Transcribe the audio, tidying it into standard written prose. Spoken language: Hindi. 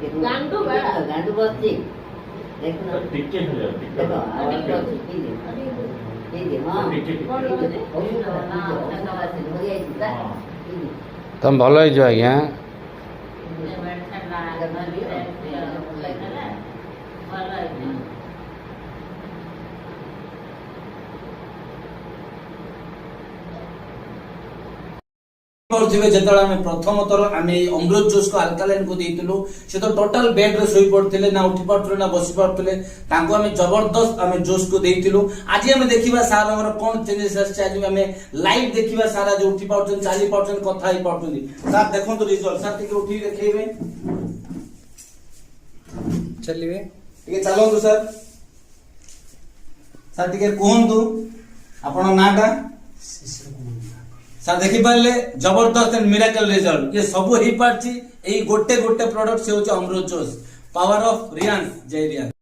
गांडू गांडू बच्ची देखो ना टिके हो जाए टिके देखो आवाज बच्ची पीले हां तुम भल हो आज्ञा पड़े जो प्रथम थर आम अमृत जोश को अल्कालाइन को देलु से तो टोटाल बेड रे सोई पड़ते ना उठी पारे ना बसी पारे आम जबरदस्त आम जोश को देलु आज आम देखा सार आम कौन चेंजेस आज आम लाइव देखा सार आज उठी पार्टी चली पार्टी कथा ही पार्टी सार देखो रिजल्ट सार टे उठी देखेबे चलिए टे चलतु सर सार टे कहतु आपण नाटा सार देखी पारे जबरदस्त एंड मिराकल रिजल्ट ये सब हो पार्टी गोटे गोटे प्रोडक्ट से होचे अमृत जोश पावर ऑफ रियांस जय रियांस।